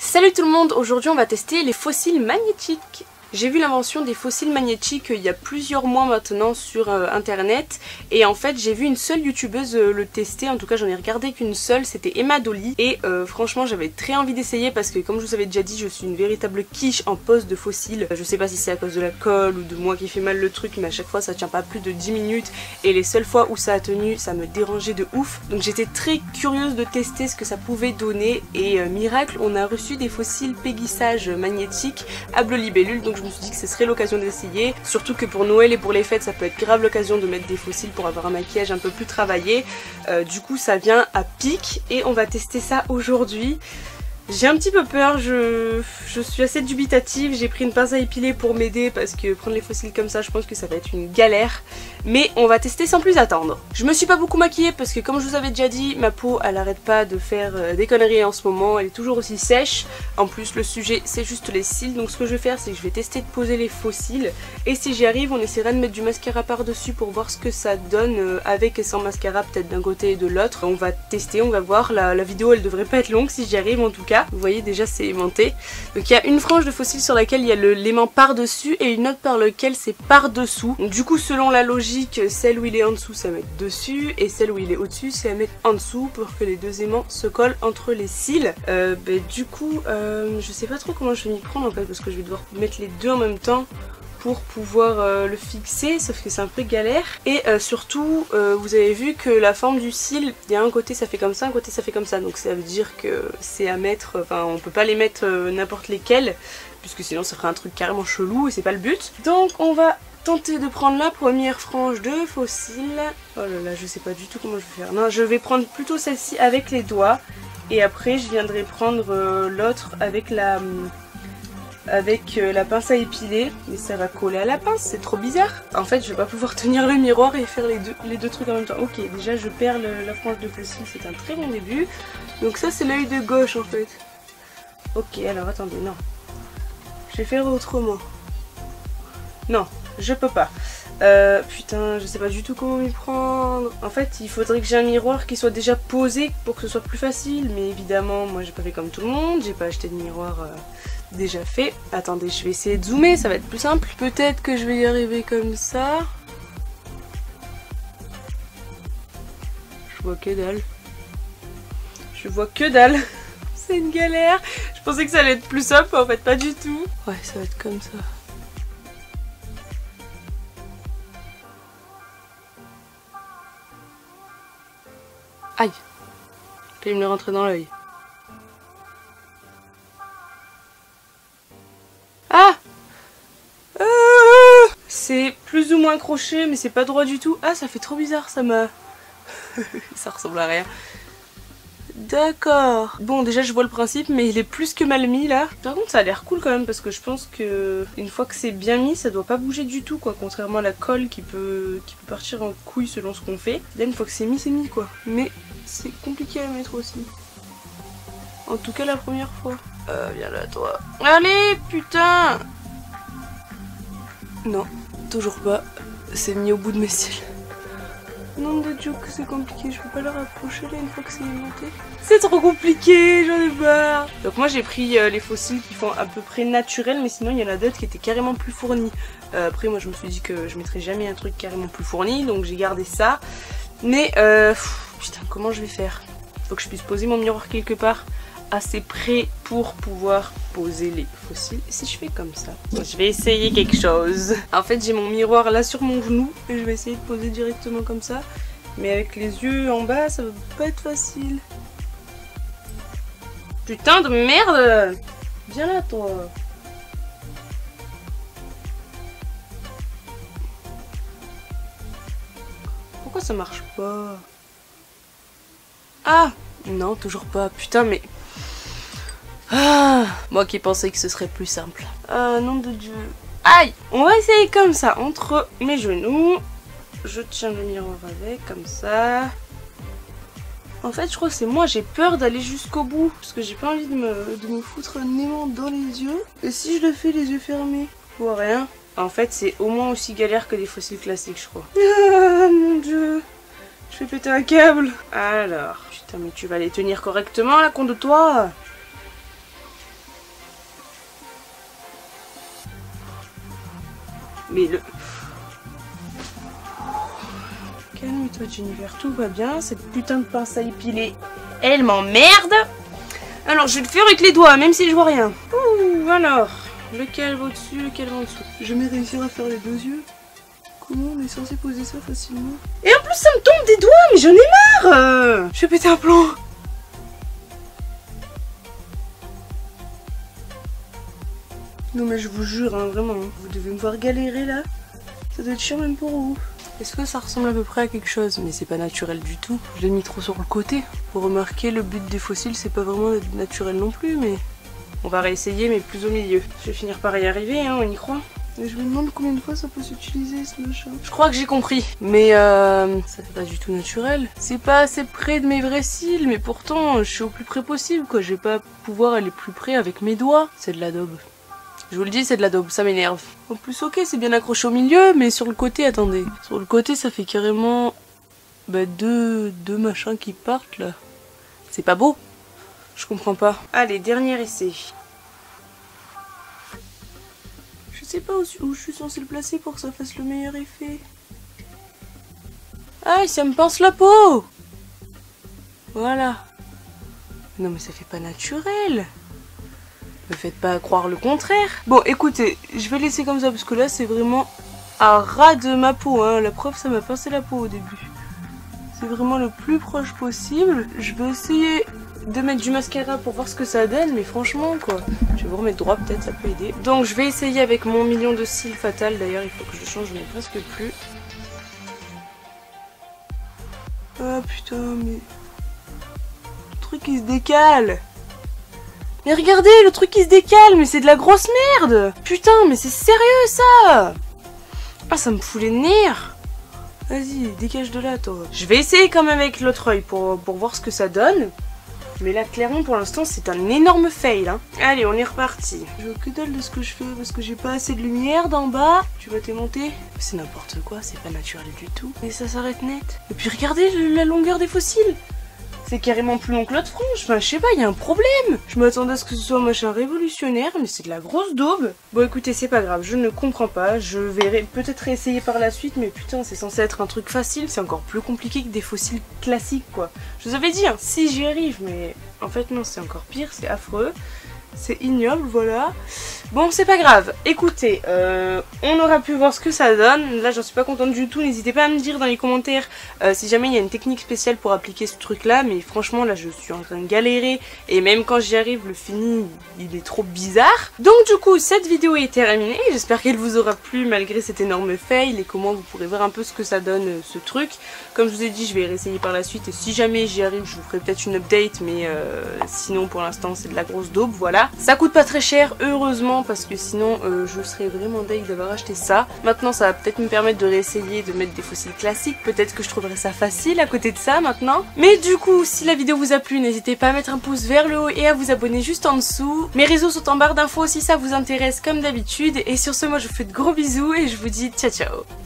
Salut tout le monde, aujourd'hui on va tester les fossiles magnétiques. J'ai vu l'invention des fossiles magnétiques il y a plusieurs mois maintenant sur internet et en fait j'ai vu une seule youtubeuse le tester, en tout cas j'en ai regardé qu'une seule, c'était Emma Dolly et franchement j'avais très envie d'essayer parce que comme je vous avais déjà dit je suis une véritable quiche en pose de fossiles. Je sais pas si c'est à cause de la colle ou de moi qui fait mal le truc mais à chaque fois ça tient pas plus de 10 minutes et les seules fois où ça a tenu ça me dérangeait de ouf. Donc j'étais très curieuse de tester ce que ça pouvait donner et miracle on a reçu des fossiles péguissage magnétiques à Bleu Libellule, donc je me suis dit que ce serait l'occasion d'essayer, surtout que pour Noël et pour les fêtes ça peut être grave l'occasion de mettre des fossiles pour avoir un maquillage un peu plus travaillé. Du coup ça vient à pic et on va tester ça aujourd'hui. J'ai un petit peu peur, je suis assez dubitative, j'ai pris une pince à épiler pour m'aider parce que prendre les fossiles comme ça je pense que ça va être une galère. Mais on va tester sans plus attendre. Je me suis pas beaucoup maquillée parce que comme je vous avais déjà dit, ma peau elle arrête pas de faire des conneries en ce moment, elle est toujours aussi sèche. En plus le sujet c'est juste les cils, donc ce que je vais faire c'est que je vais tester de poser les fossiles. Et si j'y arrive on essaiera de mettre du mascara par dessus pour voir ce que ça donne avec et sans mascara, peut-être d'un côté et de l'autre. On va tester, on va voir, la vidéo elle devrait pas être longue si j'y arrive en tout cas. Vous voyez déjà c'est aimanté. Donc il y a une frange de fossiles sur laquelle il y a l'aimant par dessus et une autre par laquelle c'est par dessous. Donc, du coup selon la logique, celle où il est en dessous c'est à mettre dessus et celle où il est au dessus c'est à mettre en dessous pour que les deux aimants se collent entre les cils. Du coup je sais pas trop comment je vais m'y prendre en fait parce que je vais devoir mettre les deux en même temps pour pouvoir le fixer, sauf que c'est un peu galère. Et surtout, vous avez vu que la forme du cil, il y a un côté ça fait comme ça, un côté ça fait comme ça. Donc ça veut dire que c'est à mettre, enfin on peut pas les mettre n'importe lesquels, puisque sinon ça ferait un truc carrément chelou et c'est pas le but. Donc on va tenter de prendre la première frange de fossiles. Oh là là, je sais pas du tout comment je vais faire. Non, je vais prendre plutôt celle-ci avec les doigts, et après je viendrai prendre l'autre avec la pince à épiler, mais ça va coller à la pince, c'est trop bizarre. En fait je vais pas pouvoir tenir le miroir et faire les deux trucs en même temps. Ok, déjà je perds la frange de fossile, c'est un très bon début. Donc ça c'est l'œil de gauche en fait. Ok, alors attendez, non. Je vais faire autrement. Non, je peux pas. Putain, je sais pas du tout comment m'y prendre. En fait, il faudrait que j'ai un miroir qui soit déjà posé pour que ce soit plus facile. Mais évidemment, moi j'ai pas fait comme tout le monde. J'ai pas acheté de miroir déjà fait. Attendez, je vais essayer de zoomer, ça va être plus simple. Peut-être que je vais y arriver comme ça. Je vois que dalle. Je vois que dalle. C'est une galère. Je pensais que ça allait être plus simple, mais en fait pas du tout. Ouais, ça va être comme ça. Aïe, j'ai failli me le rentrer dans l'œil. Ah, c'est plus ou moins accroché, mais c'est pas droit du tout. Ah, ça fait trop bizarre, ça m'a... ça ressemble à rien. D'accord. Bon, déjà je vois le principe, mais il est plus que mal mis là. Par contre ça a l'air cool quand même parce que je pense que une fois que c'est bien mis, ça doit pas bouger du tout quoi. Contrairement à la colle qui peut partir en couille selon ce qu'on fait. Là une fois que c'est mis quoi. Mais c'est compliqué à mettre aussi. En tout cas la première fois. Viens là toi. Allez putain. Non, toujours pas. C'est mis au bout de mes cils. Nom de Dieu que c'est compliqué, je peux pas le rapprocher là une fois que c'est monté. C'est trop compliqué, j'en ai marre. Donc moi j'ai pris les fossiles qui font à peu près naturel, mais sinon il y en a d'autres qui étaient carrément plus fournis. Après moi je me suis dit que je mettrais jamais un truc carrément plus fourni, donc j'ai gardé ça. Mais putain comment je vais faire? Faut que je puisse poser mon miroir quelque part assez près pour pouvoir poser les fossiles. Et si je fais comme ça, je vais essayer quelque chose. En fait j'ai mon miroir là sur mon genou et je vais essayer de poser directement comme ça, mais avec les yeux en bas ça va pas être facile. Putain de merde. Viens là toi. Pourquoi ça marche pas? Ah non toujours pas, putain mais... Ah, moi qui pensais que ce serait plus simple. Nom de Dieu. Aïe. On va essayer comme ça, entre mes genoux. Je tiens le miroir avec, comme ça. En fait, je crois que c'est moi, j'ai peur d'aller jusqu'au bout. Parce que j'ai pas envie de me foutre un aimant dans les yeux. Et si je le fais les yeux fermés? Je vois rien. En fait, c'est au moins aussi galère que les fossiles classiques, je crois. Ah, mon Dieu. Je vais péter un câble. Alors, putain, mais tu vas les tenir correctement, là, compte de toi. Mais le... Calme-toi Jennifer, tout va bien. Cette putain de pince à épiler, elle m'emmerde. Alors je vais le faire avec les doigts, même si je vois rien. Ouh, alors, lequel va au-dessus, lequel va en dessous. Je vais réussir à faire les deux yeux. Comment on est censé poser ça facilement? Et en plus ça me tombe des doigts, mais j'en ai marre. Je vais péter un plomb. Non mais je vous jure, hein, vraiment, vous devez me voir galérer là. Ça doit être chiant même pour vous. Est-ce que ça ressemble à peu près à quelque chose? Mais c'est pas naturel du tout. Je l'ai mis trop sur le côté. Pour remarquer, le but des fossiles, c'est pas vraiment d'être naturel non plus, mais... On va réessayer, mais plus au milieu. Je vais finir par y arriver, hein, on y croit. Et je me demande combien de fois ça peut s'utiliser, ce machin. Je crois que j'ai compris. Mais ça fait pas du tout naturel. C'est pas assez près de mes vrais cils, mais pourtant, je suis au plus près possible, quoi. Je vais pas pouvoir aller plus près avec mes doigts. C'est de la daube. Je vous le dis, c'est de la daube, ça m'énerve. En plus, ok, c'est bien accroché au milieu, mais sur le côté, attendez. Sur le côté, ça fait carrément... Bah, deux machins qui partent, là. C'est pas beau. Je comprends pas. Allez, dernier essai. Je sais pas où je suis censée le placer pour que ça fasse le meilleur effet. Ah, ça me pince la peau. Voilà. Non, mais ça fait pas naturel. Ne faites pas croire le contraire. Bon, écoutez, je vais laisser comme ça parce que là, c'est vraiment à ras de ma peau. Hein. La preuve, ça m'a pincé la peau au début. C'est vraiment le plus proche possible. Je vais essayer de mettre du mascara pour voir ce que ça donne, mais franchement, quoi. Je vais vous remettre droit, peut-être, ça peut aider. Donc, je vais essayer avec mon million de cils fatal. D'ailleurs, il faut que je change, je n'ai presque plus. Ah, putain, mais... Le truc, il se décale. Mais regardez, le truc qui se décale, mais c'est de la grosse merde. Putain, mais c'est sérieux ça. Ah, ça me fout les nerfs. Vas-y, dégage de là, toi. Je vais essayer quand même avec l'autre œil pour voir ce que ça donne. Mais là, clairement, pour l'instant, c'est un énorme fail. Hein. Allez, on est reparti. Je vois que dalle de ce que je fais parce que j'ai pas assez de lumière d'en bas. Tu vas t'aimonter? C'est n'importe quoi, c'est pas naturel du tout. Et ça s'arrête net. Et puis regardez la longueur des fossiles. C'est carrément plus long que l'autre frange. Enfin, je sais pas, il y a un problème. Je m'attendais à ce que ce soit un machin révolutionnaire, mais c'est de la grosse daube. Bon, écoutez, c'est pas grave, je ne comprends pas. Je vais peut-être réessayer par la suite, mais putain, c'est censé être un truc facile. C'est encore plus compliqué que des fossiles classiques, quoi. Je vous avais dit, hein, si j'y arrive, mais en fait, non, c'est encore pire, c'est affreux. C'est ignoble, voilà. Bon, c'est pas grave. Écoutez, on aura pu voir ce que ça donne. Là, j'en suis pas contente du tout. N'hésitez pas à me dire dans les commentaires si jamais il y a une technique spéciale pour appliquer ce truc-là. Mais franchement, là, je suis en train de galérer. Et même quand j'y arrive, le fini, il est trop bizarre. Donc, du coup, cette vidéo est terminée. J'espère qu'elle vous aura plu malgré cet énorme fail. Et comment vous pourrez voir un peu ce que ça donne, ce truc. Comme je vous ai dit, je vais réessayer par la suite. Et si jamais j'y arrive, je vous ferai peut-être une update. Mais sinon, pour l'instant, c'est de la grosse daube, voilà. Ça coûte pas très cher, heureusement, parce que sinon je serais vraiment deg d'avoir acheté ça. Maintenant, ça va peut-être me permettre de réessayer de mettre des fossiles classiques. Peut-être que je trouverai ça facile à côté de ça maintenant. Mais du coup, si la vidéo vous a plu, n'hésitez pas à mettre un pouce vers le haut et à vous abonner juste en dessous. Mes réseaux sont en barre d'infos si ça vous intéresse comme d'habitude. Et sur ce, moi je vous fais de gros bisous et je vous dis ciao ciao.